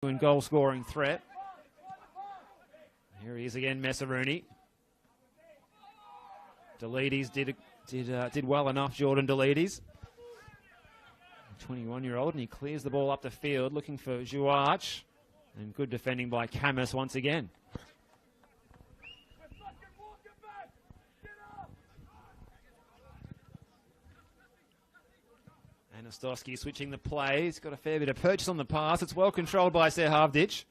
and goal scoring threat. Here he is again, Messarooney. Delides did well enough, Jordan Delides. 21-year-old, and he clears the ball up the field looking for Jouarch. And good defending by Camus once again. Anastosky switching the play. He's got a fair bit of purchase on the pass. It's well controlled by Serhavdic.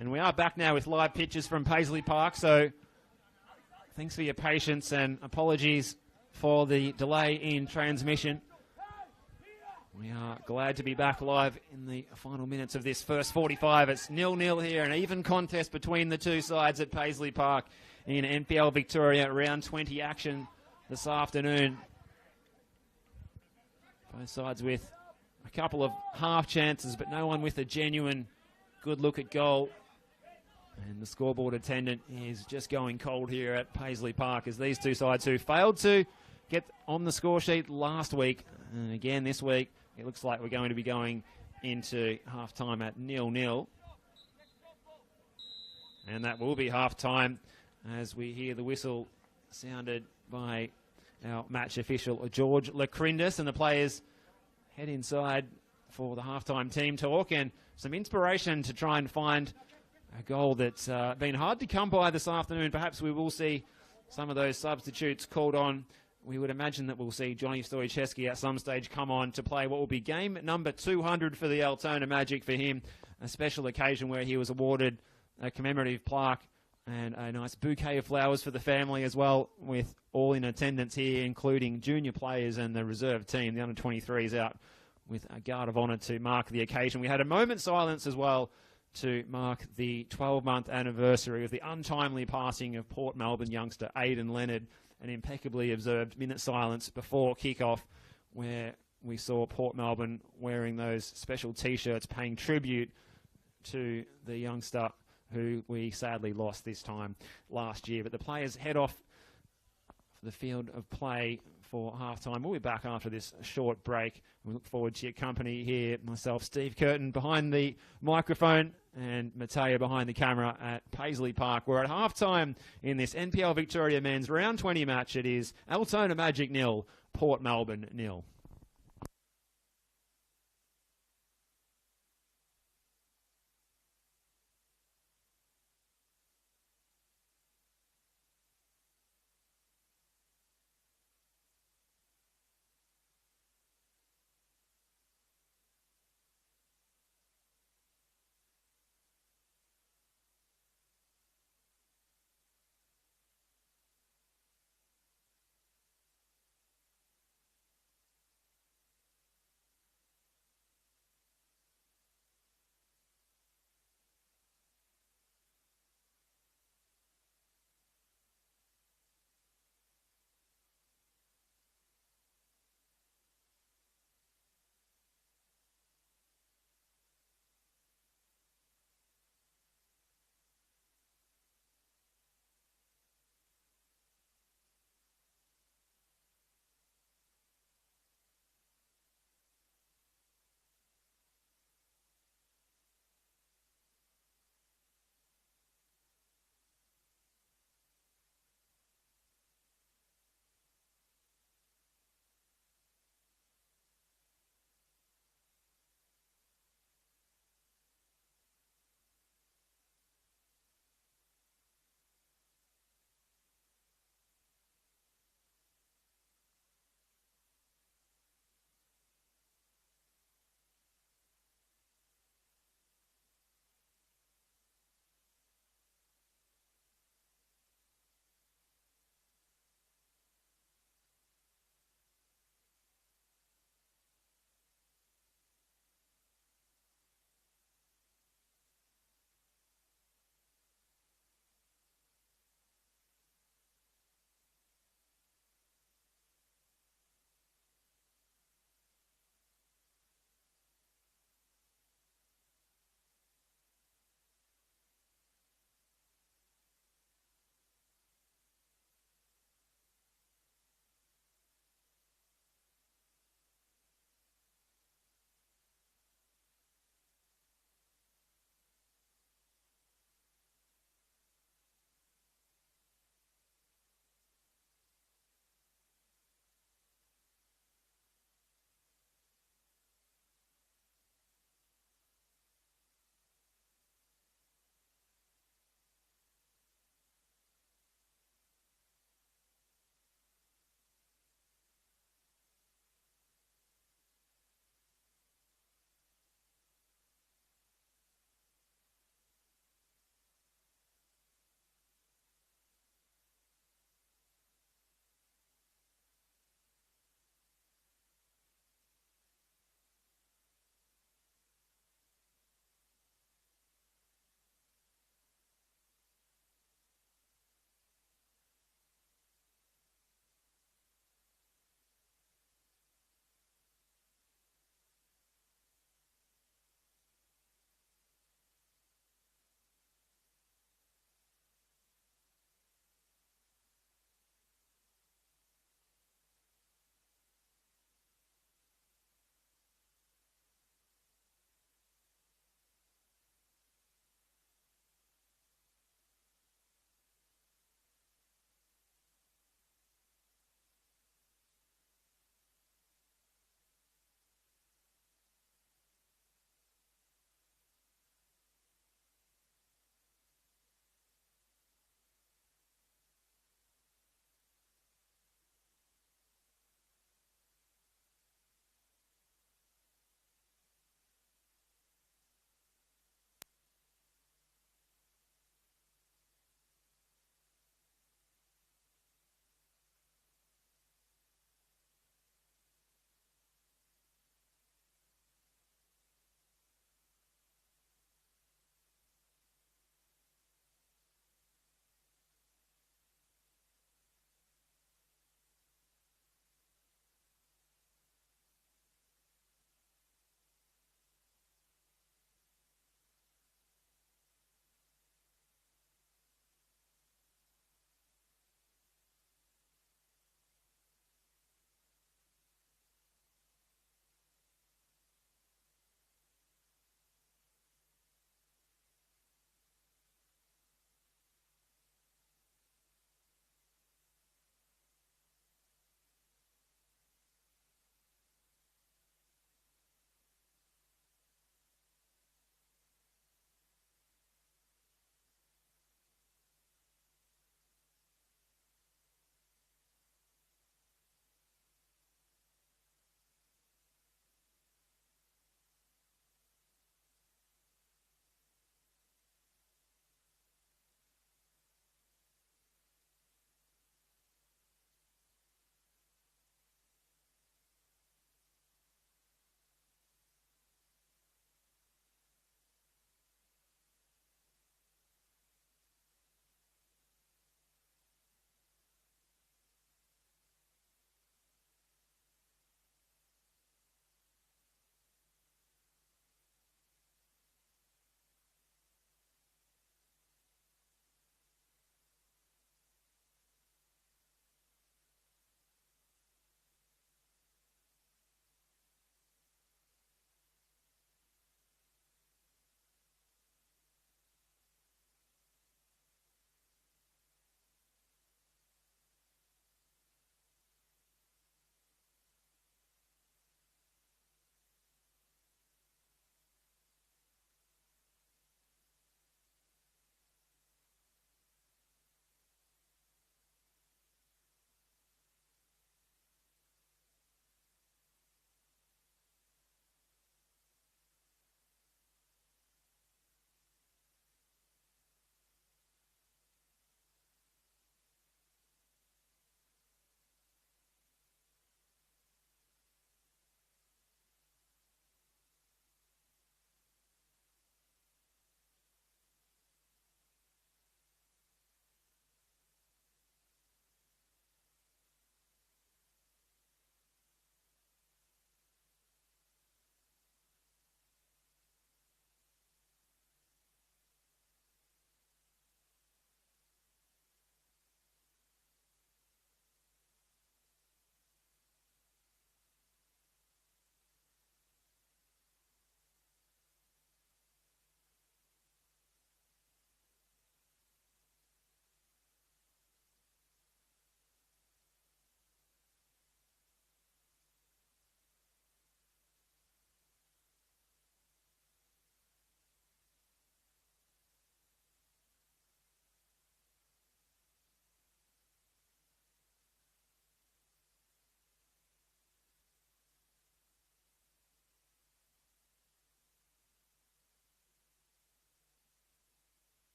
And we are back now with live pitches from Paisley Park, so thanks for your patience and apologies for the delay in transmission. We are glad to be back live in the final minutes of this first 45. It's 0-0 here, an even contest between the two sides at Paisley Park in NPL Victoria round 20 action this afternoon. Both sides with a couple of half chances, but no one with a genuine good look at goal. And the scoreboard attendant is just going cold here at Paisley Park as these two sides who failed to get on the score sheet last week, and again this week, it looks like we're going to be going into half-time at 0-0. And that will be half-time as we hear the whistle sounded by our match official, George Lacrindis, and the players head inside for the half-time team talk and some inspiration to try and find a goal that's been hard to come by this afternoon. Perhaps we will see some of those substitutes called on. We would imagine that we'll see Johnny Stoichevsky at some stage come on to play what will be game number 200 for the Altona Magic for him. A special occasion where he was awarded a commemorative plaque and a nice bouquet of flowers for the family as well, with all in attendance here, including junior players and the reserve team. The under-23s out with a guard of honour to mark the occasion. We had a moment's silence as well to mark the 12-month anniversary of the untimely passing of Port Melbourne youngster Aidan Leonard, an impeccably observed minute silence before kick-off, where we saw Port Melbourne wearing those special T-shirts paying tribute to the youngster who we sadly lost this time last year. But the players head off for the field of play for halftime. We'll be back after this short break. We look forward to your company here. Myself, Steve Curtin, behind the microphone, and Mateo behind the camera at Paisley Park. We're at halftime in this NPL Victoria men's round 20 match. It is Altona Magic 0, Port Melbourne 0.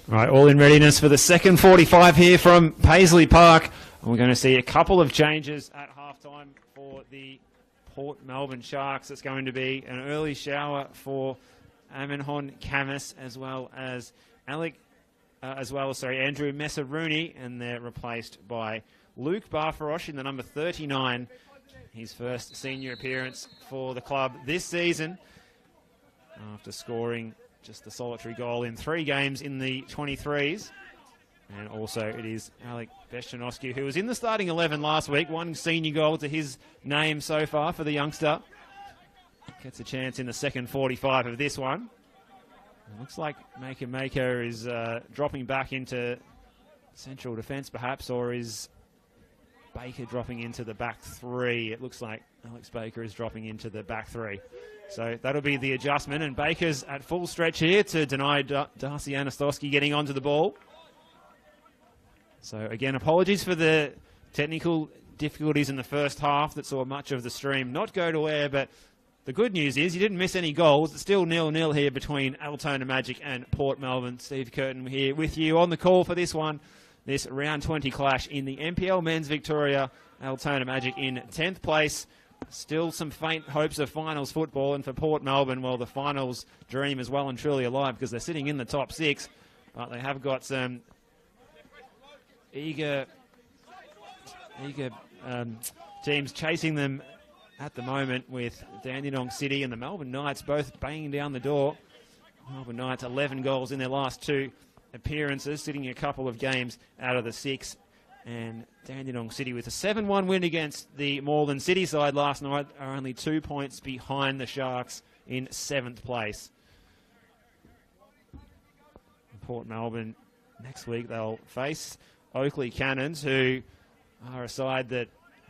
Right, all in readiness for the second 45 here from Paisley Park. And we're going to see a couple of changes at halftime for the Port Melbourne Sharks. It's going to be an early shower for Aminhon Camus as well as Andrew Messarooney, and they're replaced by Luke Barfarosh in the number 39. His first senior appearance for the club this season after scoring just the solitary goal in 3 games in the 23s. And also it is Alec Beshchanovsky, who was in the starting 11 last week. 1 senior goal to his name so far for the youngster. Gets a chance in the second 45 of this one. It looks like Maker is dropping back into central defence perhaps, or is Baker dropping into the back 3? It looks like Alex Baker is dropping into the back 3. So that'll be the adjustment, and Baker's at full stretch here to deny Darcy Anastosky getting onto the ball. So again, apologies for the technical difficulties in the first half that saw much of the stream not go to air, but the good news is you didn't miss any goals. It's still 0-0 here between Altona Magic and Port Melbourne. Steve Curtin here with you on the call for this one, this round 20 clash in the NPL Men's Victoria. Altona Magic in 10th place. Still some faint hopes of finals football, and for Port Melbourne, well, the finals dream is well and truly alive because they're sitting in the top 6, but they have got some eager teams chasing them at the moment, with Dandenong City and the Melbourne Knights both banging down the door. Melbourne Knights 11 goals in their last 2 appearances, sitting a couple of games out of the 6. And Dandenong City with a 7-1 win against the Moreland City side last night are only 2 points behind the Sharks in 7th place. Port Melbourne next week they'll face Oakley Cannons, who are a side that,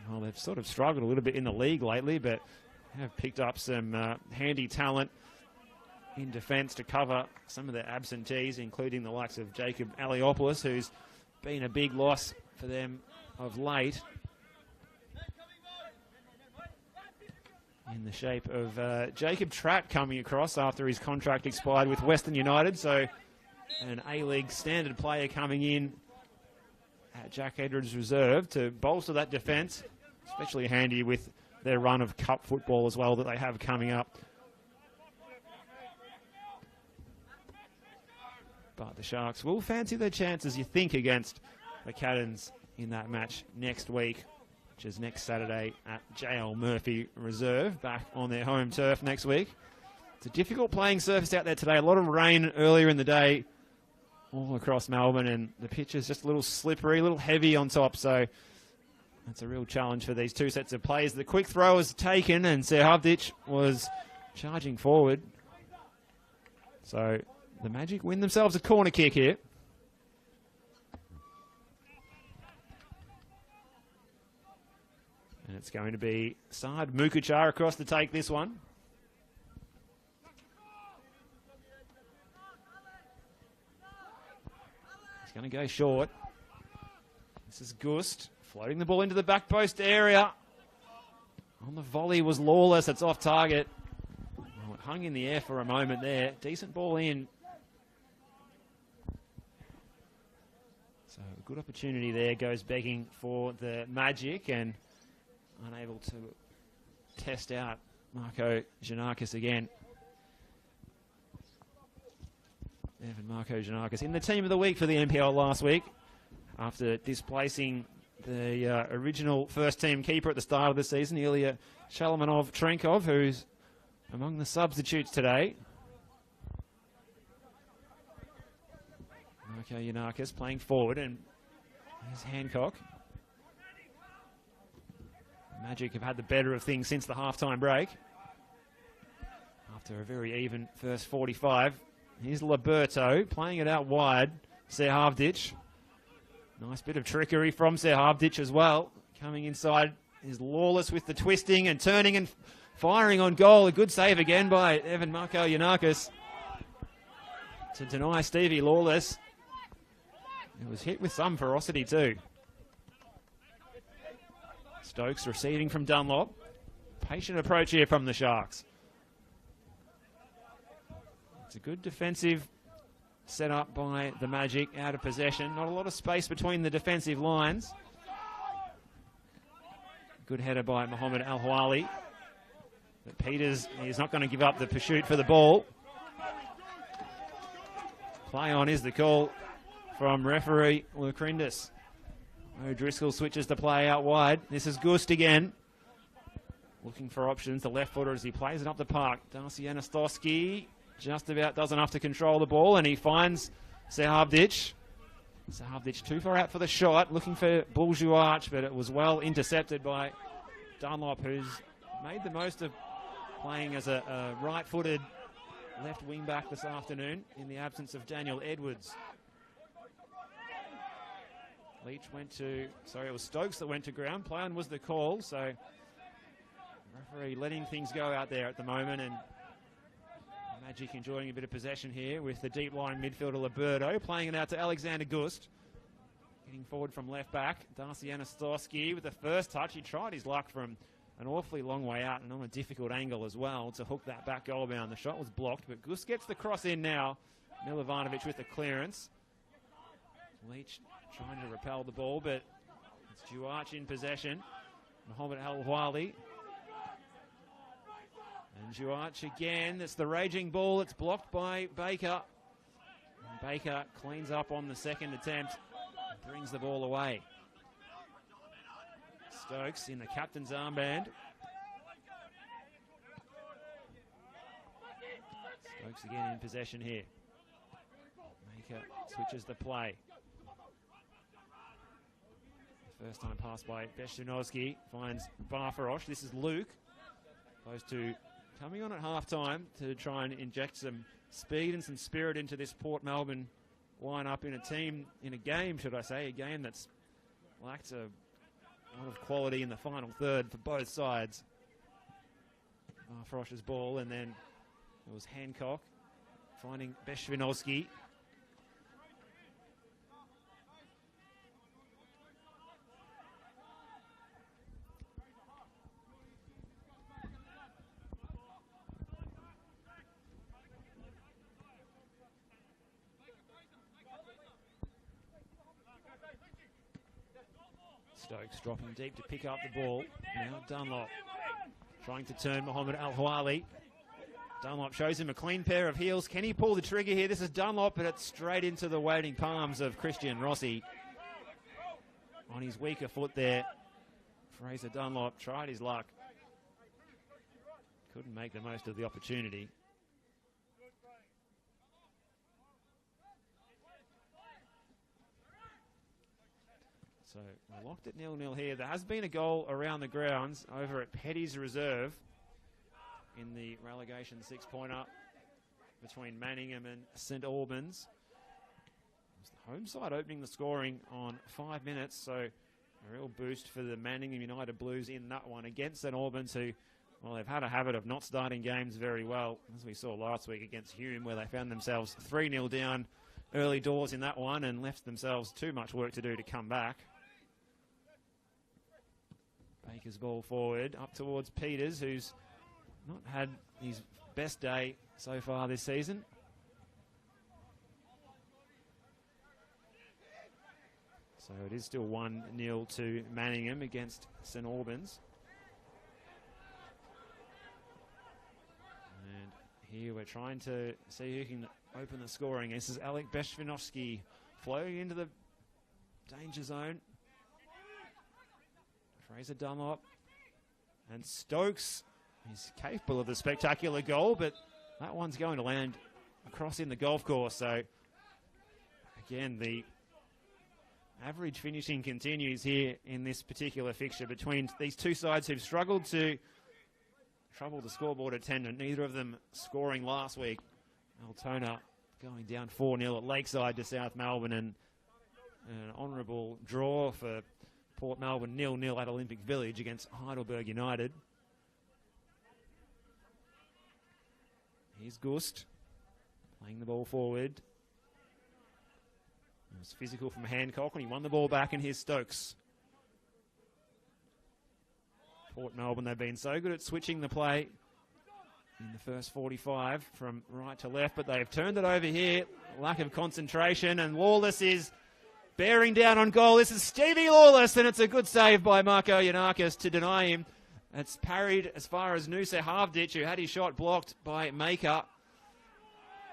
well, they've sort of struggled a little bit in the league lately, but have picked up some handy talent in defence to cover some of their absentees, including the likes of Jacob Aliopoulos, who's been a big loss for them of late, in the shape of Jacob Trapp coming across after his contract expired with Western United. So an A-League standard player coming in at Jack Edwards Reserve to bolster that defence, especially handy with their run of cup football as well that they have coming up. But the Sharks will fancy their chances, you think, against the Cannons in that match next week, which is next Saturday at JL Murphy Reserve, back on their home turf next week. It's a difficult playing surface out there today. A lot of rain earlier in the day all across Melbourne, and the pitch is just a little slippery, a little heavy on top, so that's a real challenge for these 2 sets of players. The quick throw was taken, and Serhavdic was charging forward. So the Magic win themselves a corner kick here. And it's going to be Saad Mukuchar across to take this one. He's going to go short. This is Gust floating the ball into the back post area. On the volley was Lawless. It's off target. Oh, it hung in the air for a moment there. Decent ball in. So a good opportunity there. Goes begging for the Magic, and unable to test out Marco Giannakis again. Evan Marco Giannakis in the team of the week for the NPL last week, after displacing the original first-team keeper at the start of the season, Ilya Shalamanov-Trenkov, who's among the substitutes today. Marco Giannakis playing forward, and here's Hancock. Magic have had the better of things since the halftime break. after a very even first 45. Here's Liberto playing it out wide. Serhavdic. Nice bit of trickery from Serhavdic as well. Coming inside is Lawless with the twisting and turning and firing on goal. A good save again by Evan Marco Yanakis to deny Stevie Lawless. It was hit with some ferocity too. Stokes receiving from Dunlop. Patient approach here from the Sharks. It's a good defensive setup by the Magic, out of possession. Not a lot of space between the defensive lines. Good header by Mohamed Al-Hawali. But Peters is not going to give up the pursuit for the ball. Play on is the call from referee Lukrindis. O'Driscoll switches the play out wide. This is Gust again. Looking for options. The left footer as he plays it up the park. Darcy Anastosky just about does enough to control the ball, and he finds Serhavdic. Serhavdic too far out for the shot. Looking for Bourgeois, but it was well intercepted by Dunlop, who's made the most of playing as a right-footed left wing-back this afternoon in the absence of Daniel Edwards. Leach went to, sorry, it was Stokes that went to ground. Play on was the call, so referee letting things go out there at the moment, and Magic enjoying a bit of possession here with the deep line midfielder Liberto playing it out to Alexander Gust. Getting forward from left back, Darcy Anastosky with the first touch. He tried his luck from an awfully long way out and on a difficult angle as well to hook that back goal bound. The shot was blocked, but Gust gets the cross in now. Milovanovic with the clearance. Leach trying to repel the ball, but it's Duarch in possession. Mohamed Al-Wali. And Duarch again. It's the raging ball. It's blocked by Baker. And Baker cleans up on the second attempt. Brings the ball away. Stokes in the captain's armband. Stokes again in possession here. Baker switches the play. First time pass by Beshchinovsky, finds Barfarosh. This is Luke. Opposed to coming on at half-time to try and inject some speed and some spirit into this Port Melbourne line-up in a game, should I say, a game that's lacked a lot of quality in the final third for both sides. Barfarosh's ball, and then it was Hancock finding Beshchinovsky. Stokes dropping deep to pick up the ball. Now Dunlop trying to turn Mohamed Al-Hawali. Dunlop shows him a clean pair of heels. Can he pull the trigger here? This is Dunlop, but it's straight into the waiting palms of Christian Rossi. On his weaker foot there, Fraser Dunlop tried his luck. Couldn't make the most of the opportunity. So we're locked at 0-0 here. There has been a goal around the grounds over at Petty's Reserve in the relegation six-pointer between Manningham and St Albans. It was the home side opening the scoring on 5 minutes, so a real boost for the Manningham United Blues in that one against St Albans, who, well, they've had a habit of not starting games very well, as we saw last week against Hume, where they found themselves 3-0 down early doors in that one and left themselves too much work to do to come back. Baker's ball forward, up towards Peters, who's not had his best day so far this season. So it is still 1-0 to Manningham against St Albans. And here we're trying to see who can open the scoring. This is Alek Beshchinovsky floating into the danger zone. Fraser Dunlop and Stokes is capable of the spectacular goal, but that one's going to land across in the golf course. So again, the average finishing continues here in this particular fixture between these two sides who've struggled to troubled the scoreboard attendant. Neither of them scoring last week. Altona going down 4-0 at Lakeside to South Melbourne, and an honourable draw for Port Melbourne 0-0 at Olympic Village against Heidelberg United. Here's Gust playing the ball forward. It was physical from Hancock when he won the ball back, and here's Stokes. Port Melbourne, they've been so good at switching the play in the first 45 from right to left, but they've turned it over here. Lack of concentration, and Lawless is bearing down on goal. This is Stevie Lawless, and it's a good save by Marco Yanakis to deny him. It's parried as far as Noosa Halfditch, who had his shot blocked by Maker.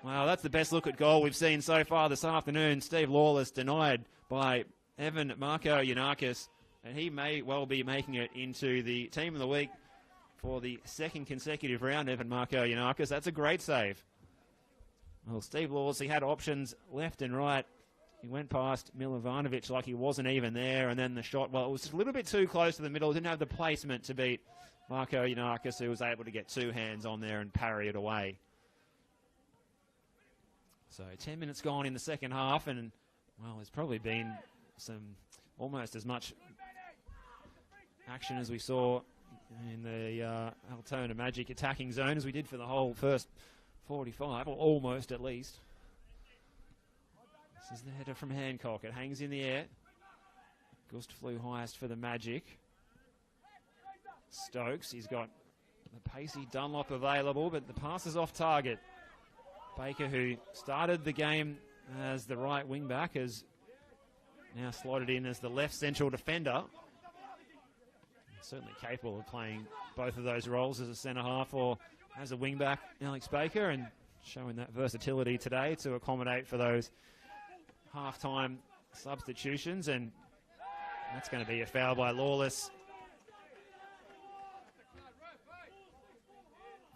Wow, that's the best look at goal we've seen so far this afternoon. Steve Lawless denied by Evan Marco Yanakis, and he may well be making it into the Team of the Week for the second consecutive round, Evan Marco Yanakis. That's a great save. Well, Steve Lawless, he had options left and right. He went past Milovanovic like he wasn't even there, and then the shot, well, it was just a little bit too close to the middle. It didn't have the placement to beat Marco Yanakis, who was able to get two hands on there and parry it away. So 10 minutes gone in the second half, and, well, there's probably been some almost as much action as we saw in the Altona Magic attacking zone as we did for the whole first 45, or almost at least. This is the header from Hancock. It hangs in the air. Gust flew highest for the Magic. Stokes, he's got the pacey Dunlop available, but the pass is off target. Baker, who started the game as the right wing back, is now slotted in as the left central defender. Certainly capable of playing both of those roles as a centre half or as a wing back, Alex Baker, and showing that versatility today to accommodate for those half-time substitutions. And that's going to be a foul by Lawless.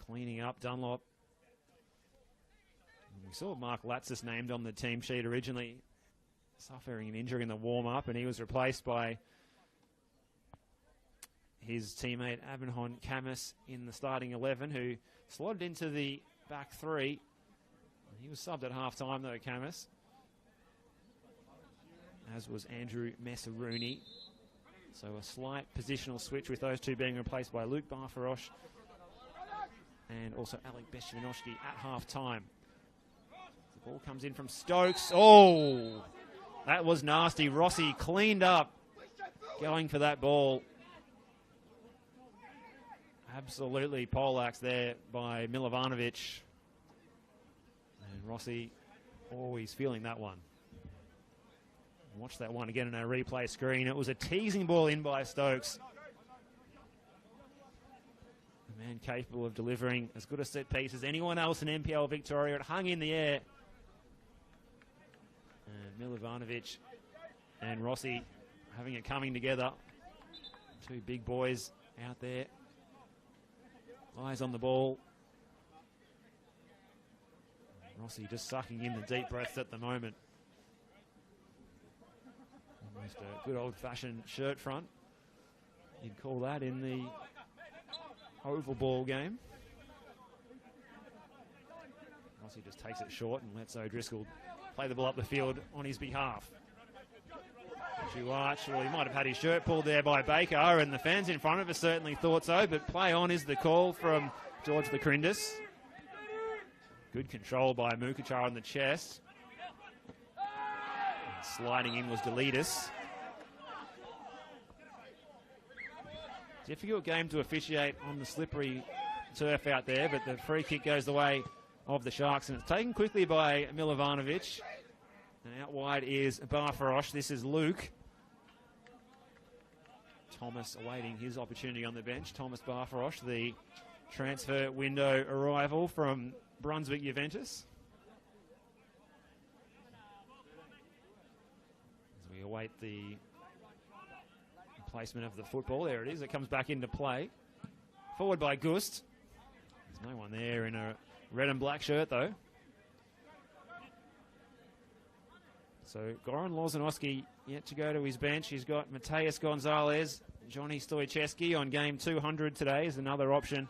Cleaning up Dunlop. We saw Mark Latsis named on the team sheet originally, suffering an injury in the warm-up, and he was replaced by his teammate Abinhon Camus in the starting 11, who slotted into the back three. He was subbed at half-time, though, Camus, as was Andrew Messarooney. So a slight positional switch with those two being replaced by Luke Barfarosh and also Alec Beshvinoshki at half-time. The ball comes in from Stokes. Oh, that was nasty. Rossi cleaned up, going for that ball. Absolutely poleaxed there by Milovanovic. And Rossi always feeling that one. Watch that one again on our replay screen. It was a teasing ball in by Stokes. A man capable of delivering as good a set piece as anyone else in NPL Victoria. It hung in the air. And Milovanovic and Rossi having it coming together. Two big boys out there. Eyes on the ball. Rossi just sucking in the deep breaths at the moment. Almost a good old-fashioned shirt front, you'd call that, in the oval ball game. Rossi just takes it short and lets O'Driscoll play the ball up the field on his behalf. Duarch, well, he might have had his shirt pulled there by Baker, and the fans in front of us certainly thought so, but play on is the call from George Lacrindis. Good control by Mukuchar on the chest. And sliding in was Deletus. Difficult game to officiate on the slippery turf out there, but the free kick goes the way of the Sharks, and it's taken quickly by Milovanovic. And out wide is Barfarosh. This is Luke. Thomas awaiting his opportunity on the bench. Thomas Barfarosh, the transfer window arrival from Brunswick Juventus. As we await the placement of the football, there it is. It comes back into play. Forward by Gust. There's no one there in a red and black shirt, though. So Goran Lozanowski yet to go to his bench. He's got Mateus Gonzalez, Johnny Stoicheski on game 200 today is another option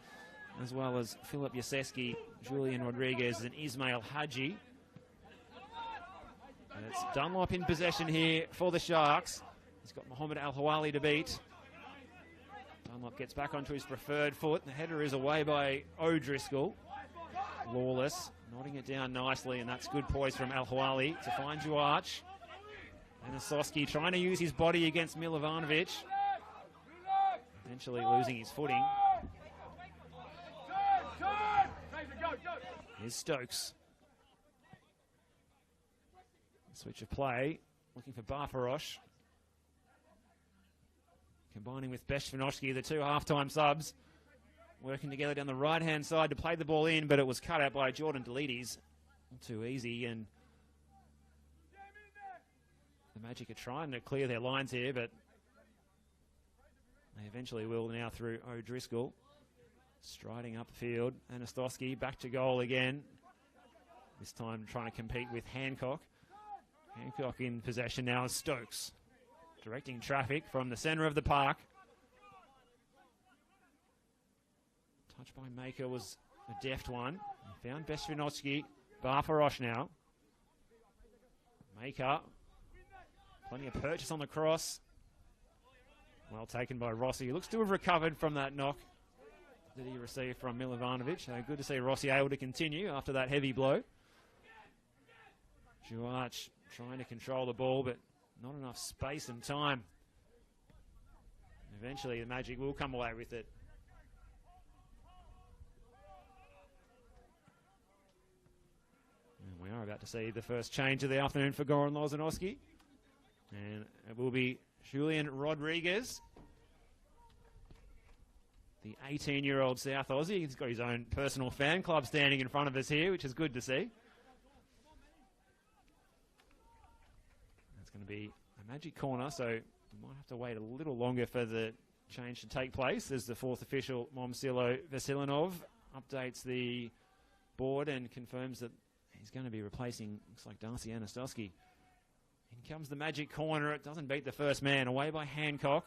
as well as Philip Yaseski, Julian Rodriguez, and Ismail Haji. And it's Dunlop in possession here for the Sharks. He's got Mohammed Al-Hawali to beat. Dunlop gets back onto his preferred foot. The header is away by O'Driscoll. Lawless, nodding it down nicely, and that's good poise from Al-Hawali to find Juarch. Anasosky trying to use his body against Milivanovic. Eventually losing his footing. Here's Stokes. Switch of play, looking for Barfarosh. Combining with Beshvinoshki, the two half-time subs. Working together down the right-hand side to play the ball in, but it was cut out by Jordan Delides. Too easy, and the Magic are trying to clear their lines here, but they eventually will now through O'Driscoll. Striding up the field. Anastosky back to goal again. This time trying to compete with Hancock. Hancock in possession now is Stokes. Directing traffic from the centre of the park. Touch by Maker was a deft one. He found Beshvinotsky. Barfarosh now. Maker. Plenty of purchase on the cross. Well taken by Rossi. He looks to have recovered from that knock that he received from Milivanovic. So good to see Rossi able to continue after that heavy blow. Juarch trying to control the ball, but not enough space and time. Eventually the Magic will come away with it. And we are about to see the first change of the afternoon for Goran Lozanowski. And it will be Julian Rodriguez, the 18-year-old South Aussie. He's got his own personal fan club standing in front of us here, which is good to see. That's going to be a Magic corner, so we might have to wait a little longer for the change to take place as the fourth official, Momcilo Vasilinov, updates the board and confirms that he's going to be replacing, looks like, Darcy Anastosky. In comes the Magic corner. It doesn't beat the first man. Away by Hancock.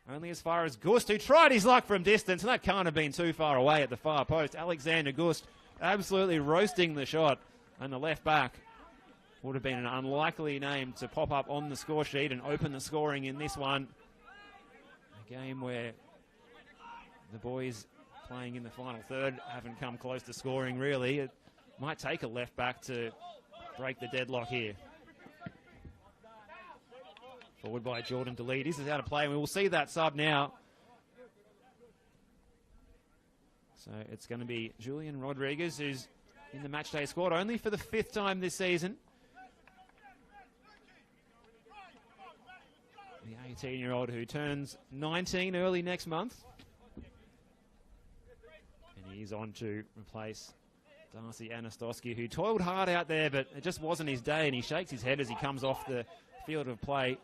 Only as far as Gust, who tried his luck from distance, and that can't have been too far away at the far post. Alexander Gust absolutely roasting the shot, and the left back would have been an unlikely name to pop up on the score sheet and open the scoring in this one. A game where the boys playing in the final third haven't come close to scoring, really. It might take a left back to break the deadlock here. Forward by Jordan Delides is out of play, and we will see that sub now. So it's going to be Julian Rodriguez, who's in the matchday squad only for the 5th time this season. The 18-year-old who turns 19 early next month. And he's on to replace Darcy Anastosky, who toiled hard out there, but it just wasn't his day, and he shakes his head as he comes off the field of play.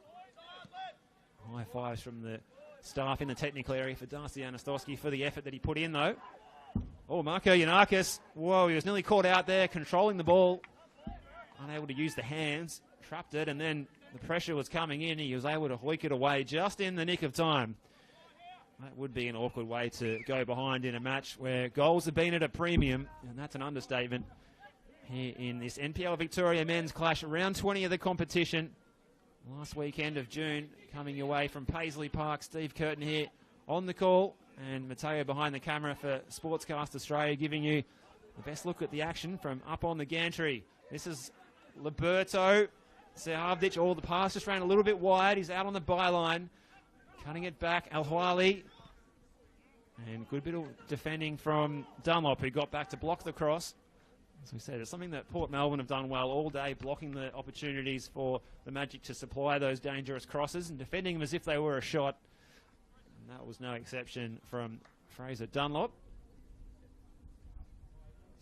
High fives from the staff in the technical area for Darcy Anastosky for the effort that he put in, though. Oh, Marko Yanakis. Whoa, he was nearly caught out there, controlling the ball. Unable to use the hands. Trapped it, and then the pressure was coming in. He was able to hoik it away just in the nick of time. That would be an awkward way to go behind in a match where goals have been at a premium, and that's an understatement. Here in this NPL Victoria Men's Clash, round 20 of the competition. Last weekend of June, coming away from Paisley Park. Steve Curtin here on the call, and Matteo behind the camera for Sportscast Australia, giving you the best look at the action from up on the gantry. This is Liberto Sehavdic. All the pass just ran a little bit wide. He's out on the byline, cutting it back. Al-Hawali, and good bit of defending from Dunlop, who got back to block the cross. As we said, it's something that Port Melbourne have done well all day, blocking the opportunities for the Magic to supply those dangerous crosses and defending them as if they were a shot. And that was no exception from Fraser Dunlop.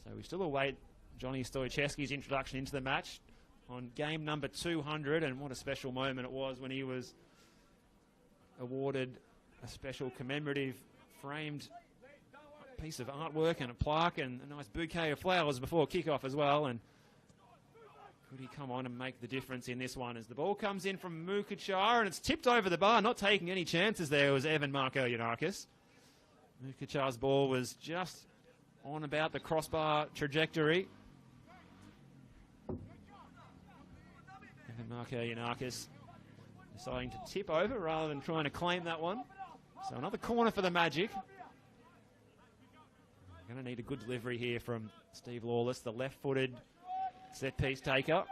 So we still await Johnny Stoichevsky's introduction into the match on game number 200, and what a special moment it was when he was awarded a special commemorative framed piece of artwork and a plaque and a nice bouquet of flowers before kickoff as well. And could he come on and make the difference in this one as the ball comes in from Mukachar, and it's tipped over the bar, not taking any chances there. It was Evan Marko Yanakis. Mukachar's ball was just on about the crossbar trajectory. And Marco Yanakis deciding to tip over rather than trying to claim that one. So another corner for the Magic. Going to need a good delivery here from Steve Lawless, the left-footed set-piece taker.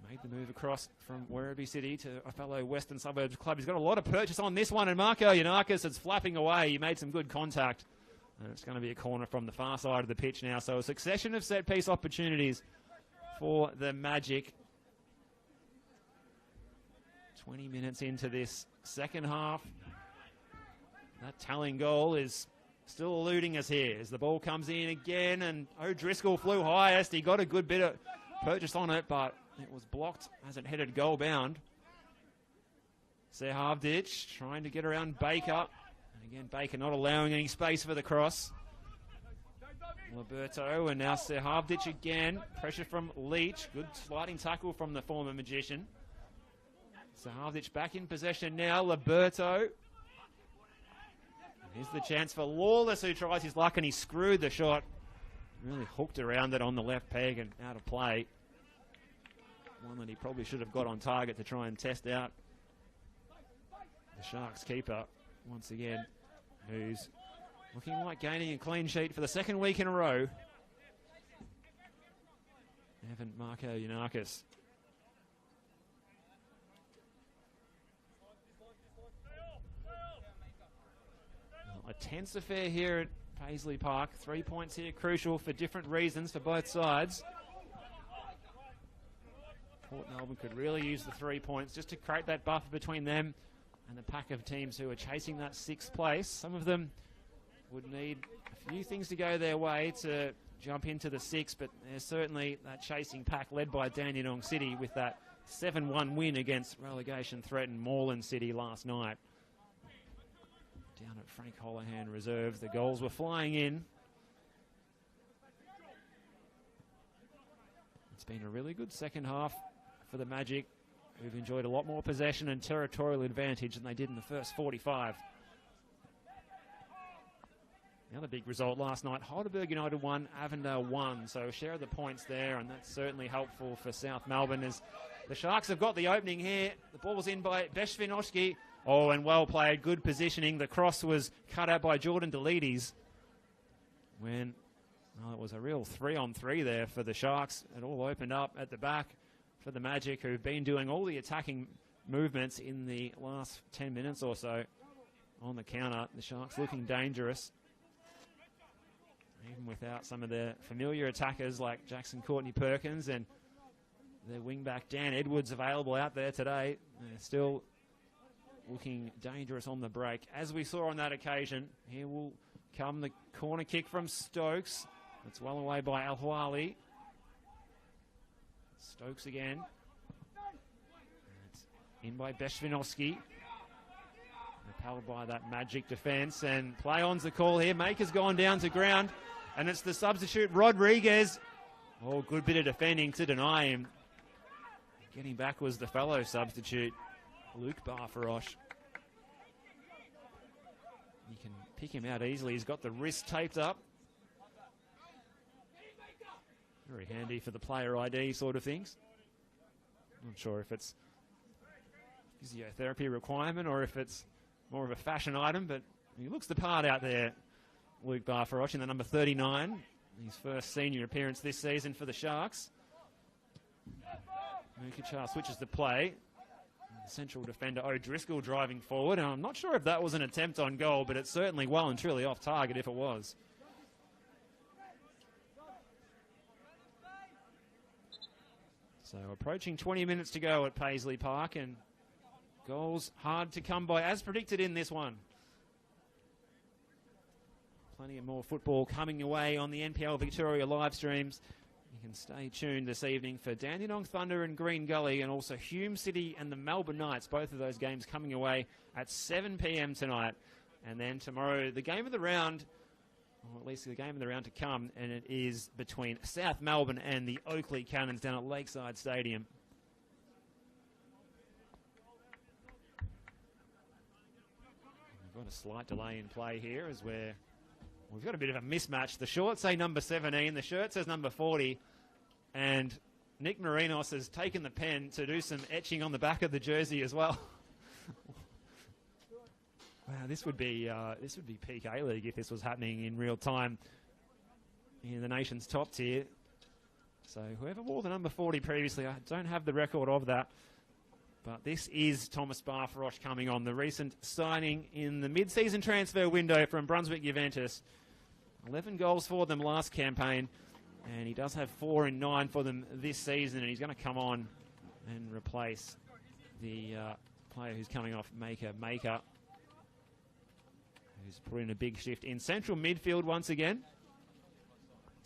Made the move across from Werribee City to a fellow Western Suburbs club. He's got a lot of purchase on this one, and Marco Yanakis is flapping away. He made some good contact, and it's going to be a corner from the far side of the pitch now. So a succession of set-piece opportunities for the Magic. 20 minutes into this second half. That tallying goal is still eluding us here as the ball comes in again, and O'Driscoll flew highest. He got a good bit of purchase on it, but it was blocked as it headed goal bound. Serhavdic trying to get around Baker. And again, Baker not allowing any space for the cross. Liberto, and now Serhavdic again. Pressure from Leach. Good sliding tackle from the former Magician. Serhavdic back in possession now. Liberto. Here's the chance for Lawless, who tries his luck, and he screwed the shot. Really hooked around it on the left peg and out of play. One that he probably should have got on target to try and test out the Sharks keeper once again, who's looking like gaining a clean sheet for the second week in a row. Evan Marco Yanakis. A tense affair here at Paisley Park. 3 points here, crucial for different reasons for both sides. Port Melbourne could really use the 3 points just to create that buffer between them and the pack of teams who are chasing that sixth place. Some of them would need a few things to go their way to jump into the six, but there's certainly that chasing pack led by Dandenong City with that 7-1 win against relegation-threatened Moreland City last night. Down at Frank Holohan Reserve, the goals were flying in. It's been a really good second half for the Magic, who've enjoyed a lot more possession and territorial advantage than they did in the first 45. The other big result last night, Heidelberg United won, Avondale won, so a share of the points there, and that's certainly helpful for South Melbourne as the Sharks have got the opening here. The ball's in by Beshvinoski. Oh, and well played, good positioning. The cross was cut out by Jordan Delides when it was a real 3-on-3 there for the Sharks. It all opened up at the back for the Magic, who've been doing all the attacking movements in the last 10 minutes or so on the counter. The Sharks looking dangerous, even without some of their familiar attackers like Jackson Courtney-Perkins and their wingback Dan Edwards available out there today. They're still looking dangerous on the break. As we saw on that occasion, here will come the corner kick from Stokes. It's well away by Al-Hawali. Stokes again. It's in by Beshvinovski. Repelled by that Magic defence, and play on's the call here. Maker's gone down to ground, and it's the substitute Rodriguez. Oh, good bit of defending to deny him. Getting back was the fellow substitute, Luke Barfarosh. You can pick him out easily. He's got the wrist taped up. Very handy for the player ID sort of things. Not sure if it's physiotherapy requirement or if it's more of a fashion item, but he looks the part out there, Luke Barfarosh, in the number 39. His first senior appearance this season for the Sharks. Mukachar switches the play. The central defender O'Driscoll driving forward. And I'm not sure if that was an attempt on goal, but it's certainly well and truly off target if it was. So approaching 20 minutes to go at Paisley Park, and goals hard to come by as predicted in this one. Plenty of more football coming away on the NPL Victoria live streams. You can stay tuned this evening for Dandenong Thunder and Green Gully, and also Hume City and the Melbourne Knights. Both of those games coming away at 7 p.m. tonight. And then tomorrow, the game of the round, or at least the game of the round to come, and it is between South Melbourne and the Oakley Cannons down at Lakeside Stadium. We've got a slight delay in play here as we've got a bit of a mismatch. The shorts say number 17, the shirt says number 40, and Nick Marinos has taken the pen to do some etching on the back of the jersey as well. Wow, this would be peak A-League if this was happening in real time in the nation's top tier. So whoever wore the number 40 previously, I don't have the record of that. But this is Thomas Barfarosh coming on, the recent signing in the mid-season transfer window from Brunswick Juventus. 11 goals for them last campaign, and he does have 4 in 9 for them this season, and he's going to come on and replace the player who's coming off Maker, who's put in a big shift in central midfield once again.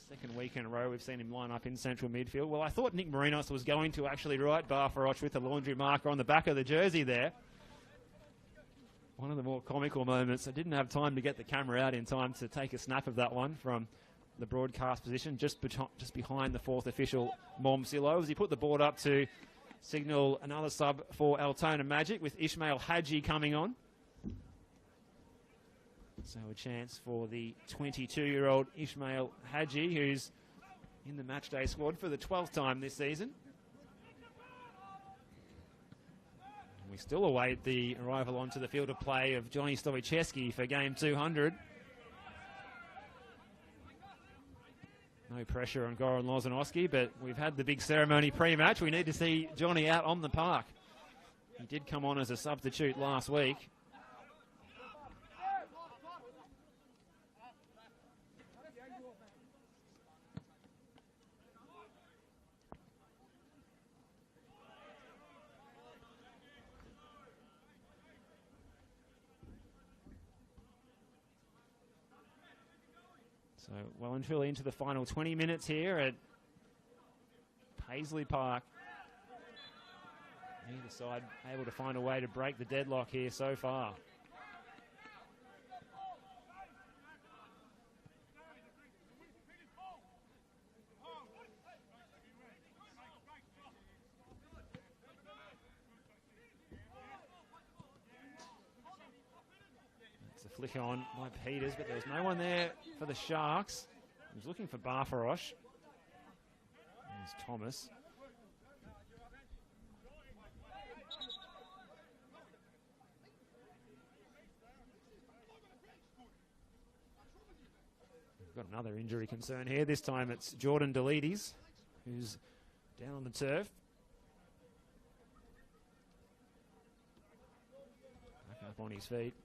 Second week in a row we've seen him line up in central midfield. Well, I thought Nick Marinos was going to actually write Barfarosh with a laundry marker on the back of the jersey there. One of the more comical moments. I didn't have time to get the camera out in time to take a snap of that one from the broadcast position, just behind the fourth official, Mom Silo, as he put the board up to signal another sub for Altona Magic with Ismail Hadji coming on. So a chance for the 22-year-old Ismail Hadji, who's in the matchday squad for the 12th time this season. And we still await the arrival onto the field of play of Johnny Stoichevsky for game 200. No pressure on Goran Lozanowski, but we've had the big ceremony pre-match. We need to see Johnny out on the park. He did come on as a substitute last week. So well and truly into the final 20 minutes here at Paisley Park. Either side able to find a way to break the deadlock here so far. Flick on by Peters, but there was no one there for the Sharks. He was looking for Barfarosh. There's Thomas. We've got another injury concern here. This time it's Jordan Delides, who's down on the turf. Back up on his feet.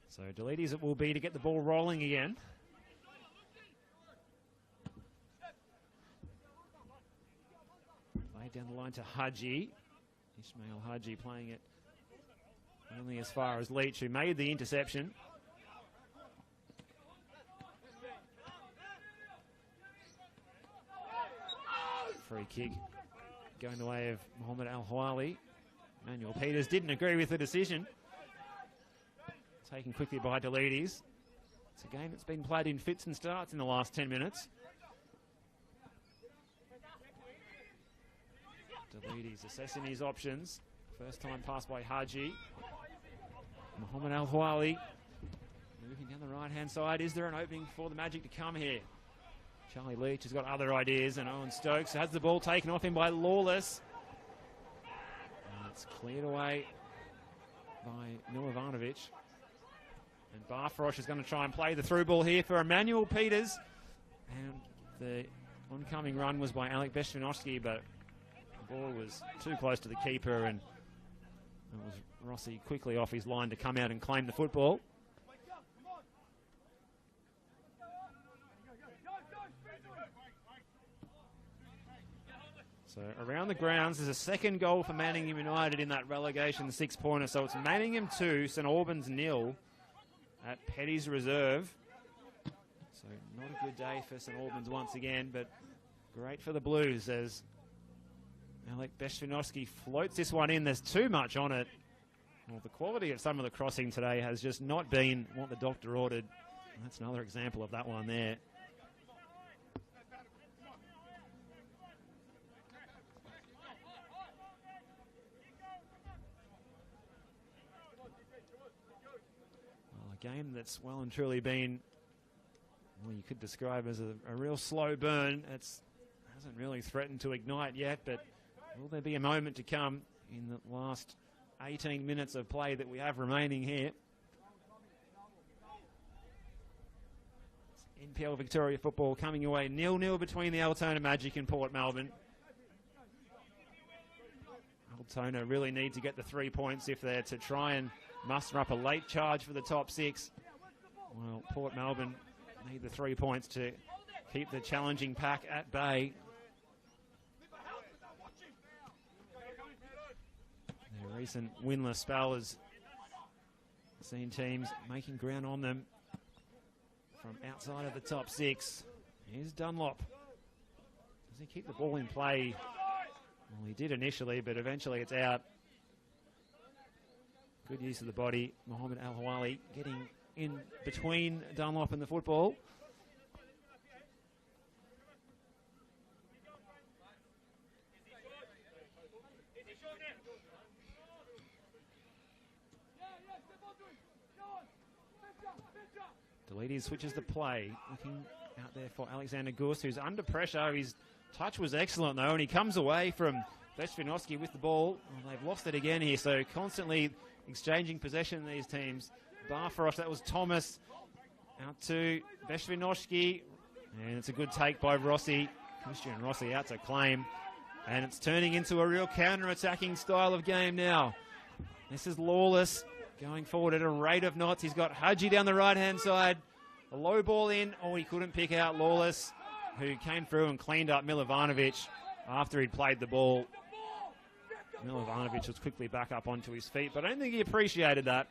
So Delides it will be to get the ball rolling again. Laid down the line to Hadji. Ismail Hadji playing it only as far as Leach, who made the interception. Free kick going the way of Mohamed Al-Hawali. Manuel Peters didn't agree with the decision. Taken quickly by Delides. It's a game that's been played in fits and starts in the last 10 minutes. Delides assessing his options. First time pass by Hadji. Mohamed Al-Hawali moving down the right-hand side. Is there an opening for the Magic to come here? Charlie Leach has got other ideas, and Owen Stokes has the ball taken off him by Lawless. And it's cleared away by Milivanovic. And Barfarosh is going to try and play the through ball here for Emmanuel Peters. And the oncoming run was by Alec Beshvinovsky, but the ball was too close to the keeper, and it was Rossi quickly off his line to come out and claim the football. So around the grounds, there's a second goal for Manningham United in that relegation six-pointer. So it's Manningham 2, St Albans 0. At Petty's reserve. So not a good day for St Albans once again, but great for the Blues as Alec Beshvinovsky floats this one in. There's too much on it. Well, the quality of some of the crossing today has just not been what the doctor ordered. That's another example of that one there. Well, a game that's well and truly been, well, you could describe as a real slow burn. It hasn't really threatened to ignite yet, but will there be a moment to come in the last 18 minutes of play that we have remaining here? It's NPL Victoria football coming away 0-0 between the Altona Magic and Port Melbourne. Altona really need to get the 3 points if they're to try and muster up a late charge for the top 6. Well, Port Melbourne need the 3 points to keep the challenging pack at bay. Their recent winless spell has seen teams making ground on them from outside of the top 6. Here's Dunlop. Does he keep the ball in play? Well, he did initially, but eventually it's out. Good use of the body. Mohammed Al-Hawali getting in between Dunlop and the football. Deletes switches the play. Looking out there for Alexander Gus, who's under pressure. His touch was excellent, though, and he comes away from Veshvinovsky with the ball. Well, they've lost it again here, so constantly exchanging possession, these teams. Barfarosh, that was Thomas. Out to Veshvinovsky, and it's a good take by Rossi. Christian Rossi out to claim, and it's turning into a real counter-attacking style of game now. This is Lawless going forward at a rate of knots. He's got Haji down the right-hand side. A low ball in. Oh, he couldn't pick out Lawless, who came through and cleaned up Milovanovic after he'd played the ball. Milovanovic was quickly back up onto his feet, but I don't think he appreciated that.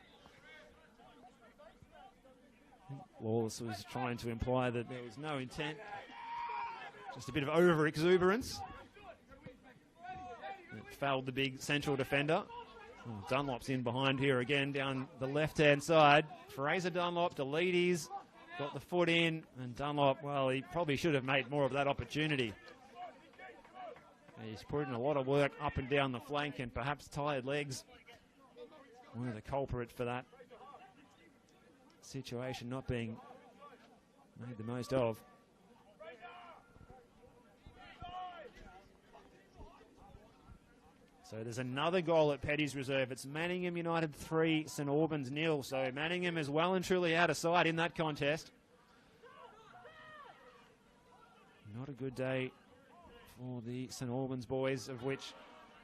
Lawless was trying to imply that there was no intent. Just a bit of over-exuberance. It fouled the big central defender. Oh, Dunlop's in behind here again down the left-hand side. Fraser Dunlop, Deletes, got the foot in, and Dunlop, well, he probably should have made more of that opportunity. He's put in a lot of work up and down the flank, and perhaps tired legs were the culprit for that situation not being made the most of. So there's another goal at Petty's Reserve. It's Manningham United 3, St Albans 0. So Manningham is well and truly out of sight in that contest. Not a good day for the St Albans boys, of which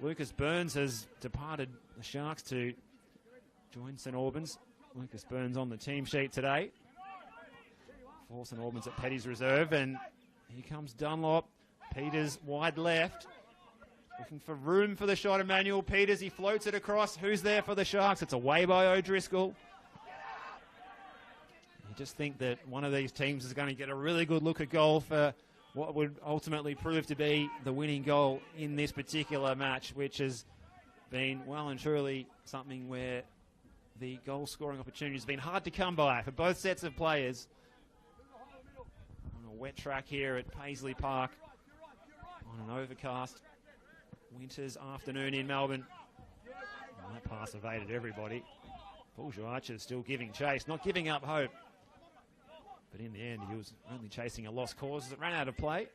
Lucas Burns has departed the Sharks to join St Albans. Lucas Burns on the team sheet today for St Albans at Petty's Reserve. And here comes Dunlop. Peters wide left. Looking for room for the shot, Emmanuel Peters. He floats it across. Who's there for the Sharks? It's away by O'Driscoll. You just think that one of these teams is going to get a really good look at goal for what would ultimately prove to be the winning goal in this particular match, which has been well and truly something where the goal scoring opportunity has been hard to come by for both sets of players. On a wet track here at Paisley Park on an overcast winter's afternoon in Melbourne. And that pass evaded everybody. Fulger Archer still giving chase, not giving up hope. But in the end, he was only chasing a lost cause as it ran out of play.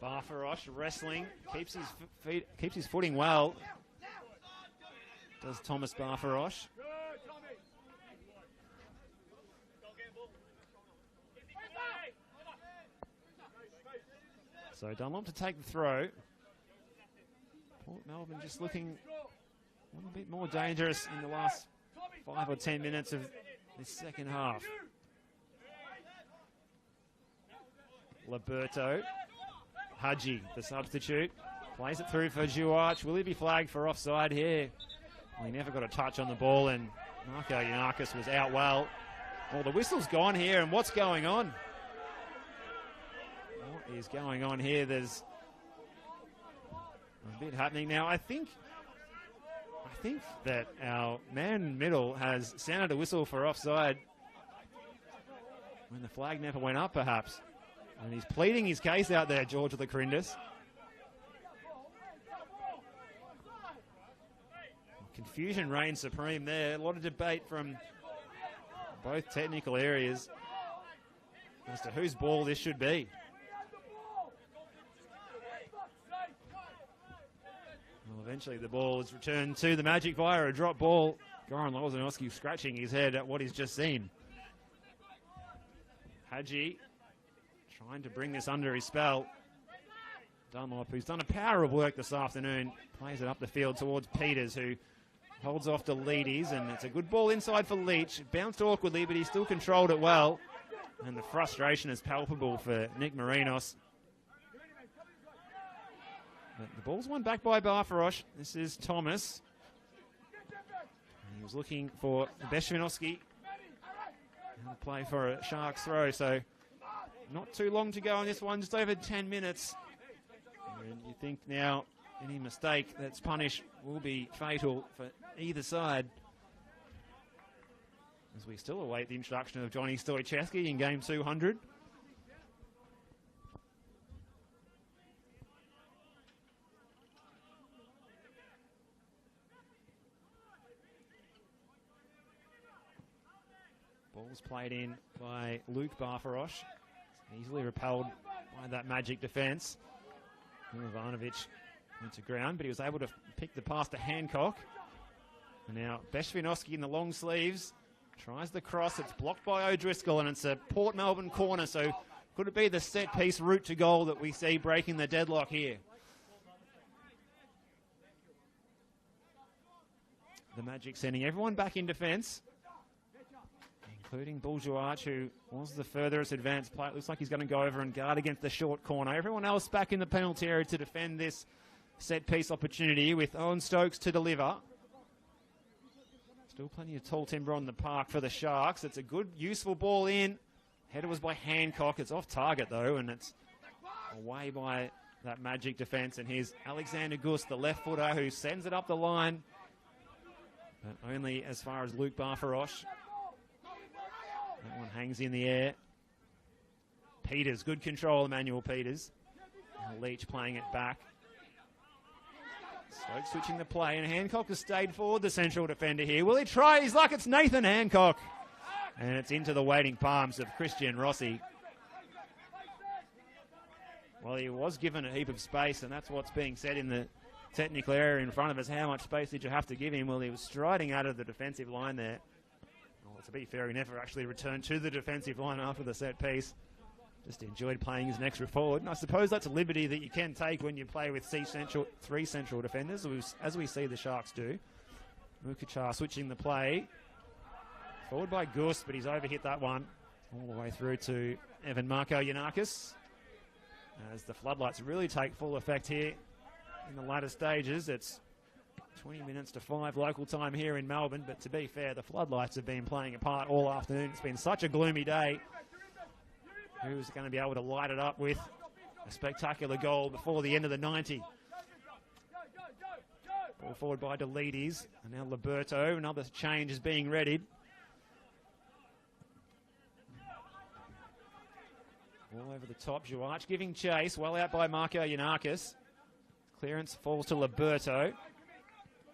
Barfarosh wrestling, keeps his footing well. Does Thomas Barfarosh. So Dunlop to take the throw. Port Melbourne just looking a little bit more dangerous in the last 5 or 10 minutes of this second half. Liberto. Haji, the substitute, plays it through for Juarch. Will he be flagged for offside here? Well, he never got a touch on the ball, and Marco Yanakis was out well. Well, the whistle's gone here, and what's going on? What is going on here? There's a bit happening now. I think that our man in middle has sounded a whistle for offside when the flag never went up, perhaps. And he's pleading his case out there, George Lacrindis. Confusion reigns supreme there. A lot of debate from both technical areas as to whose ball this should be. Well, eventually the ball is returned to the Magic via a drop ball. Goran Lozanowski scratching his head at what he's just seen. Hadji trying to bring this under his spell. Dunlop, who's done a power of work this afternoon, plays it up the field towards Peters, who holds off to Leedies, and it's a good ball inside for Leach. It bounced awkwardly, but he still controlled it well. And the frustration is palpable for Nick Marinos. But the ball's won back by Barfarosh. This is Thomas. He was looking for Beshvinovsky. And play for a Sharks throw, so not too long to go on this one, just over 10 minutes. And you think now any mistake that's punished will be fatal for either side, as we still await the introduction of Johnny Stoichevsky in game 200. Ball's played in by Luke Barfarosh. Easily repelled by that Magic defence. Ivanovic went to ground, but he was able to pick the pass to Hancock. And now Beshvinovsky in the long sleeves tries the cross. It's blocked by O'Driscoll, and it's a Port Melbourne corner. So could it be the set-piece route to goal that we see breaking the deadlock here? The Magic sending everyone back in defence, including Bourgeois, who was the furthest advanced player. It looks like he's going to go over and guard against the short corner. Everyone else back in the penalty area to defend this set-piece opportunity, with Owen Stokes to deliver. Still plenty of tall timber on the park for the Sharks. It's a good, useful ball in. Header was by Hancock. It's off target, though, and it's away by that Magic defence. And here's Alexander Gus, the left footer, who sends it up the line, but only as far as Luke Barfarosh. That one hangs in the air. Peters, good control, Emmanuel Peters. And Leach playing it back. Stokes switching the play, and Hancock has stayed forward, the central defender here. Will he try? He's like it's Nathan Hancock. And it's into the waiting palms of Christian Rossi. Well, he was given a heap of space, and that's what's being said in the technical area in front of us. How much space did you have to give him? Well, he was striding out of the defensive line there. Well, to be fair, he never actually returned to the defensive line after the set piece. Just enjoyed playing as an extra forward. And I suppose that's a liberty that you can take when you play with three central defenders, as we see the Sharks do. Mukachar switching the play. Forward by Gus, but he's overhit that one all the way through to Evan Marco Yanakis. As the floodlights really take full effect here in the latter stages. It's 20 minutes to 5 local time here in Melbourne, but to be fair, the floodlights have been playing a part all afternoon. It's been such a gloomy day. Who's going to be able to light it up with a spectacular goal before the end of the 90? Ball forward by Delides, and now Liberto. Another change is being readied. All over the top, Juarch giving chase, well out by Marco Yanakis. Clearance falls to Liberto.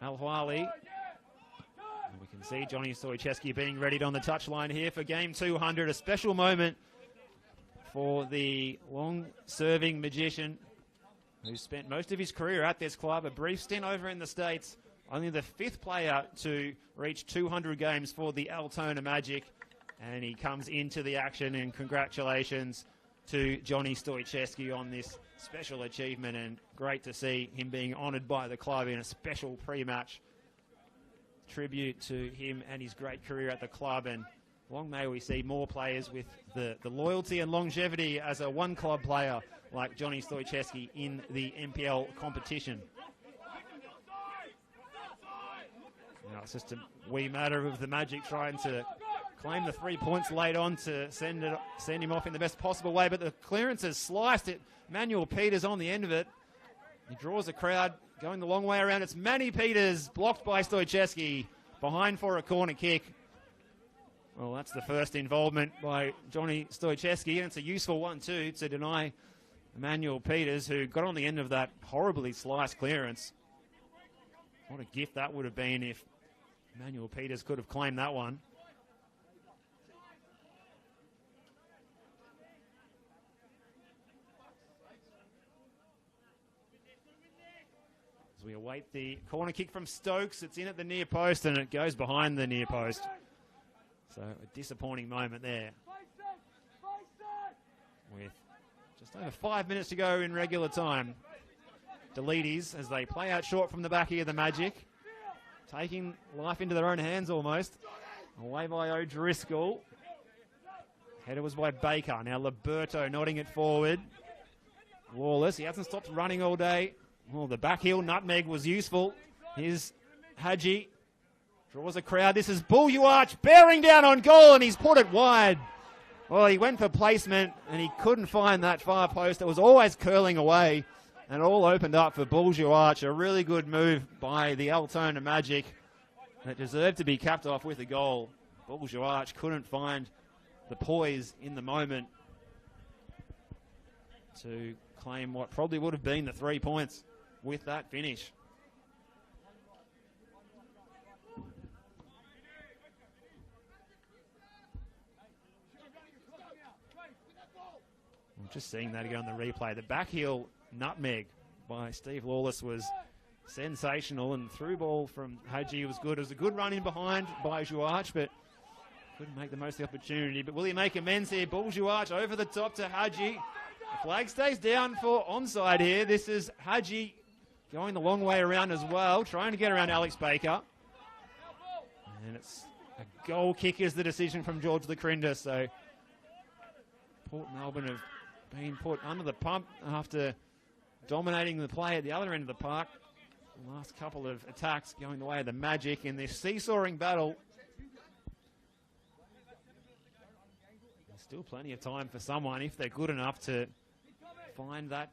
Al-Hwali. And we can see Johnny Stoichevsky being readied on the touchline here for game 200. A special moment for the long-serving magician who spent most of his career at this club, a brief stint over in the States, only the 5th player to reach 200 games for the Altona Magic, and he comes into the action, and congratulations to Johnny Stoichevsky on this special achievement, and great to see him being honoured by the club in a special pre-match tribute to him and his great career at the club. And long may we see more players with the loyalty and longevity as a one-club player like Johnny Stoichevsky in the NPL competition. Now it's just a wee matter of the Magic trying to claim the 3 points late on to send him off in the best possible way, but the clearance has sliced it. Manuel Peters on the end of it. He draws a crowd going the long way around. It's Manny Peters, blocked by Stoichevsky, behind for a corner kick. Well, that's the first involvement by Johnny Stoichevsky, and it's a useful one too to deny Manuel Peters, who got on the end of that horribly sliced clearance. What a gift that would have been if Manuel Peters could have claimed that one. As we await the corner kick from Stokes, it's in at the near post and it goes behind the near post. So a disappointing moment there. With just over 5 minutes to go in regular time. Delides, as they play out short from the back here, the Magic, taking life into their own hands almost. Away by O'Driscoll. Header was by Baker. Now Liberto nodding it forward. Wallace, he hasn't stopped running all day. Well, the back heel nutmeg was useful. Here's Hadji. Draws a crowd. This is Buljuarch bearing down on goal, and he's put it wide. Well, he went for placement, and he couldn't find that far post. It was always curling away, and it all opened up for Buljuarch. A really good move by the Altona Magic that deserved to be capped off with a goal. Buljuarch couldn't find the poise in the moment to claim what probably would have been the 3 points with that finish. I'm just seeing that again on the replay. The back heel nutmeg by Steve Lawless was sensational, and through ball from Hadji was good. It was a good run in behind by Juarch, but couldn't make the most of the opportunity. But will he make amends here? Buljuarch over the top to Hadji. The flag stays down for onside here. This is Hadji going the long way around as well, trying to get around Alex Baker. And it's a goal kick is the decision from George Lacrinder. So Port Melbourne have been put under the pump after dominating the play at the other end of the park. The last couple of attacks going the way of the Magic in this seesawing battle. There's still plenty of time for someone, if they're good enough, to find that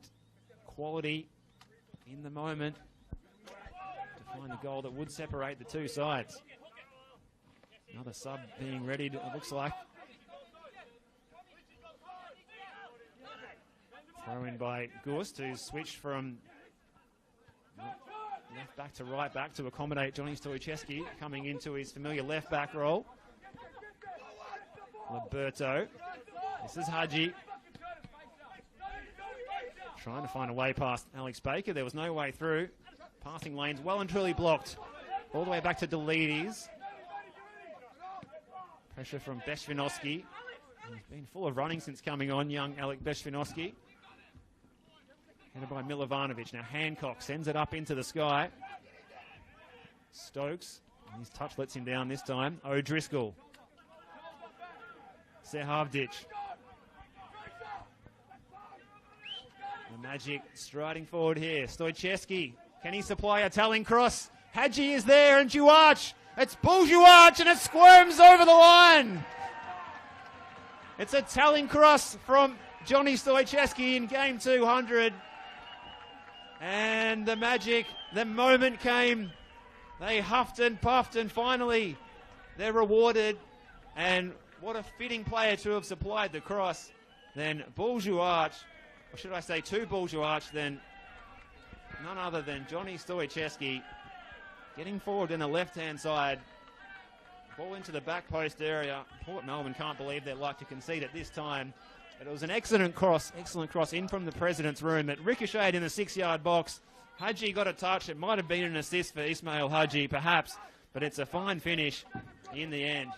quality in the moment, to find a goal that would separate the two sides. Another sub being readied, it looks like. Throw in by Gust, who's switched from left back to right back to accommodate Johnny Stoichevsky, coming into his familiar left back role. Liberto. This is Hadji. Trying to find a way past Alex Baker. There was no way through. Passing lanes well and truly blocked. All the way back to Delides. Pressure from Beshvinovsky. He's been full of running since coming on, young Alec Beshvinovsky. Headed by Milovanovic. Now Hancock sends it up into the sky. Stokes. His touch lets him down this time. O'Driscoll. Sehavdic. The Magic striding forward here. Stoichevsky. Can he supply a telling cross? Hadji is there, and Juarch. It's Buljuarch, and it squirms over the line. It's a telling cross from Johnny Stoichevsky in game 200. And the Magic, the moment came. They huffed and puffed, and finally they're rewarded. And what a fitting player to have supplied the cross. Then Buljuarch, or should I say to Buljuarch, then none other than Johnny Stoichevsky getting forward in the left-hand side. Ball into the back post area. Port Melbourne can't believe they're like to concede at this time. But it was an excellent cross in from the President's room. It ricocheted in the 6-yard box. Hadji got a touch. It might have been an assist for Ismail Hadji, perhaps. But it's a fine finish in the end.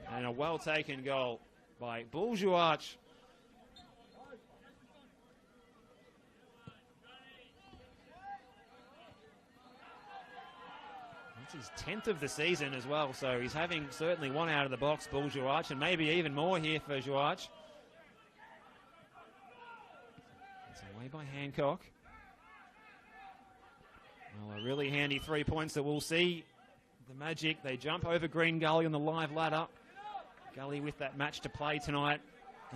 And a well-taken goal by Buljuarch. That's his 10th of the season as well, so he's having certainly one out of the box, Buljuarch, and maybe even more here for Juarch. It's away by Hancock. Well, a really handy 3 points that we'll see the Magic. They jump over Green Gully on the live ladder. Gully with that match to play tonight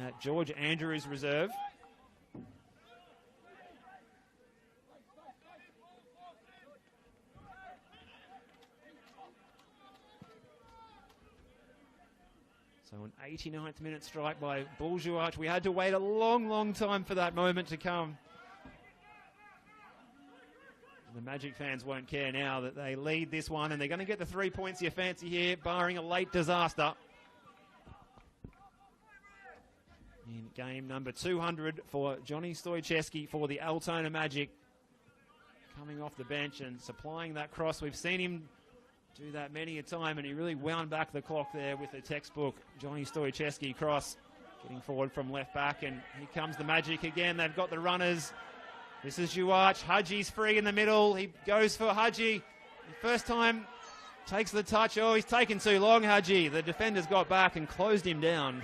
at George Andrews Reserve. So an 89th minute strike by Bourgeois. We had to wait a long, long time for that moment to come. The Magic fans won't care now that they lead this one, and they're going to get the 3 points you fancy here, barring a late disaster. In game number 200 for Johnny Stoicheski for the Altona Magic. Coming off the bench and supplying that cross. We've seen him do that many a time, and he really wound back the clock there with the textbook Johnny Stoicheski cross. Getting forward from left back, and here comes the Magic again. They've got the runners. This is Juarch. Hadji's free in the middle. He goes for Hadji. First time, takes the touch. Oh, he's taken too long, Hadji. The defenders got back and closed him down.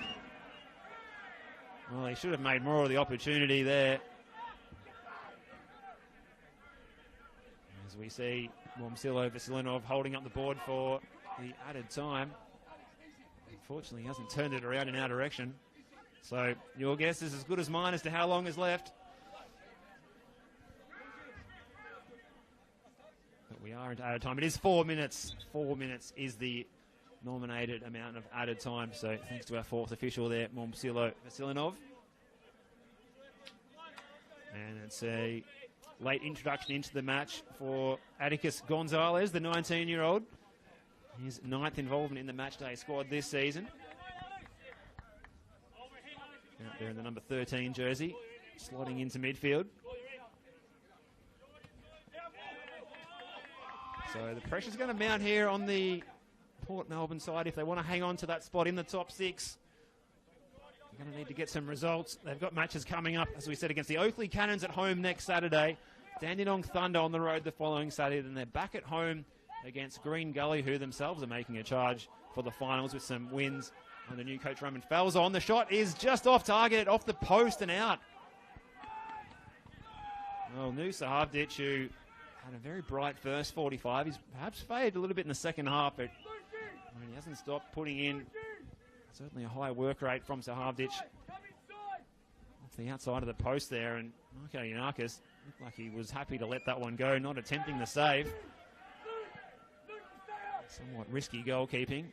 Well, he should have made more of the opportunity there. As we see Momcilo Vasilinov holding up the board for the added time. Unfortunately, he hasn't turned it around in our direction. So your guess is as good as mine as to how long is left. But we are into added time. It is 4 minutes. 4 minutes is the nominated amount of added time. So thanks to our fourth official there, Momcilo Vasilinov. And it's a late introduction into the match for Atticus Gonzalez, the 19-year-old. His 9th involvement in the matchday squad this season. Out there in the number 13 jersey, slotting into midfield. So the pressure's going to mount here on the Port Melbourne side if they want to hang on to that spot in the top 6. They're going to need to get some results. They've got matches coming up, as we said, against the Oakley Cannons at home next Saturday. Dandenong Thunder on the road the following Saturday. Then they're back at home against Green Gully, who themselves are making a charge for the finals with some wins under new coach Roman Falzon. The shot is just off target, off the post and out. Well, Noosa Havdic, who had a very bright first 45. He's perhaps faded a little bit in the second half, but he hasn't stopped putting in certainly a high work rate from Sahavdic off the outside of the post there. And Marko Yanakis looked like he was happy to let that one go, not attempting the save. Somewhat risky goalkeeping.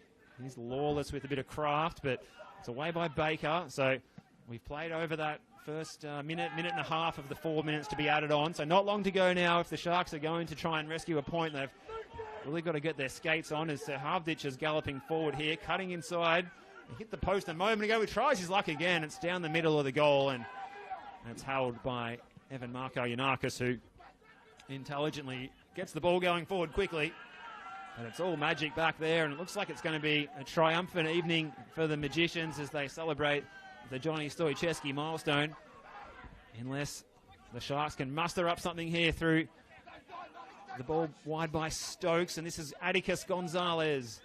He's Lawless with a bit of craft, but it's away by Baker. So we've played over that first minute and a half of the 4 minutes to be added on. So not long to go now if the Sharks are going to try and rescue a point. They've really got to get their skates on as Sahavdic is galloping forward here, cutting inside. He hit the post a moment ago. He tries his luck again. It's down the middle of the goal, and it's held by Evan Marko Yanakis, who intelligently gets the ball going forward quickly. And it's all Magic back there, and it looks like it's going to be a triumphant evening for the Magicians as they celebrate the Johnny Stoicheski milestone. Unless the Sharks can muster up something here through the ball wide by Stokes, and this is Atticus Gonzalez.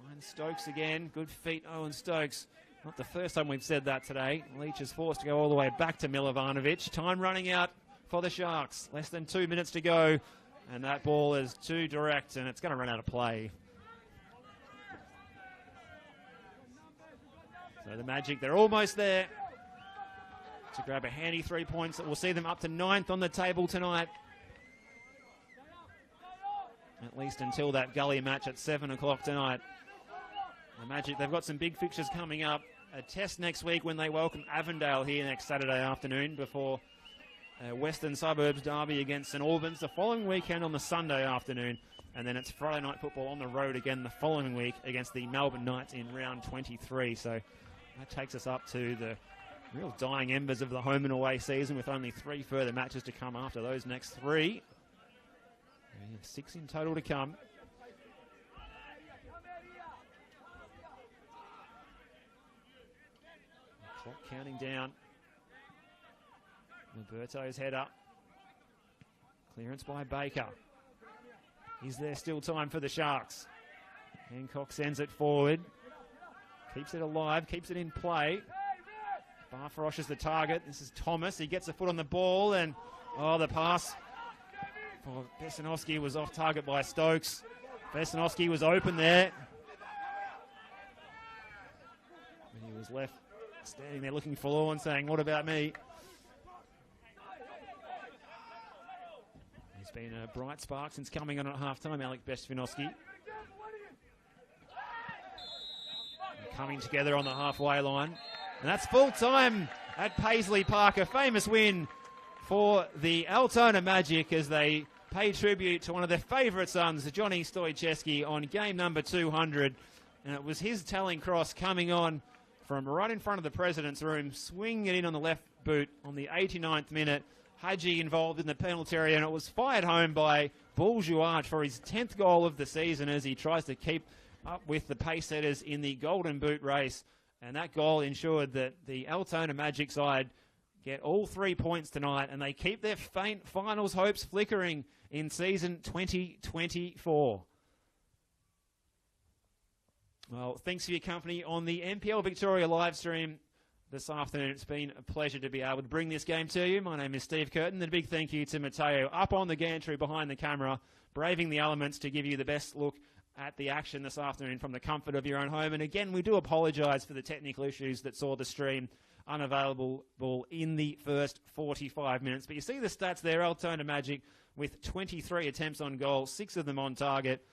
Finds Stokes again. Good feet, Owen Stokes. Not the first time we've said that today. Leach is forced to go all the way back to Milovanovic. Time running out for the Sharks. Less than 2 minutes to go. And that ball is too direct, and it's going to run out of play. So the Magic, they're almost there to grab a handy 3 points that will see them up to 9th on the table tonight. At least until that Gully match at 7 o'clock tonight. The Magic, they've got some big fixtures coming up. A test next week when they welcome Avondale here next Saturday afternoon before Western Suburbs derby against St Albans the following weekend on the Sunday afternoon, and then it's Friday night football on the road again the following week against the Melbourne Knights in round 23. So that takes us up to the real dying embers of the home and away season, with only 3 further matches to come after those next 3. We have 6 in total to come. The clock counting down. Roberto's header. Clearance by Baker. Is there still time for the Sharks? Hancock sends it forward. Keeps it alive, keeps it in play. Barfrosh is the target. This is Thomas. He gets a foot on the ball, and the pass for Besanovsky was off target by Stokes. Besanovsky was open there. And he was left standing there looking forlorn, saying, "What about me?" He's been a bright spark since coming on at half-time, Alec Besanovsky. Coming together on the halfway line. And that's full time at Paisley Park. A famous win for the Altona Magic as they pay tribute to one of their favourite sons, Johnny Stoichevsky, on game number 200. And it was his telling cross coming on from right in front of the President's room, swinging it in on the left boot on the 89th minute. Hadji involved in the penalty area, and it was fired home by Bourgeois for his 10th goal of the season as he tries to keep up with the pace setters in the Golden Boot race. And that goal ensured that the Altona Magic side get all 3 points tonight, and they keep their faint finals hopes flickering in season 2024. Well, thanks for your company on the NPL Victoria live stream this afternoon. It's been a pleasure to be able to bring this game to you. My name is Steve Curtin, and a big thank you to Matteo up on the gantry behind the camera, braving the elements to give you the best look at the action this afternoon from the comfort of your own home. And again, we do apologise for the technical issues that saw the stream unavailable in the first 45 minutes. But you see the stats there, Altona Magic with 23 attempts on goal, 6 of them on target.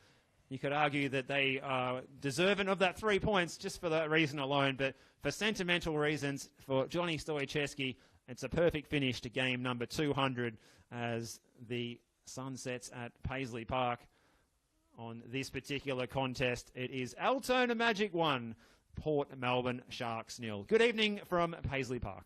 You could argue that they are deserving of that 3 points just for that reason alone. But for sentimental reasons, for Johnny Stoichevsky, it's a perfect finish to game number 200 as the sun sets at Paisley Park. On this particular contest, it is Altona Magic 1, Port Melbourne Sharks 0. Good evening from Paisley Park.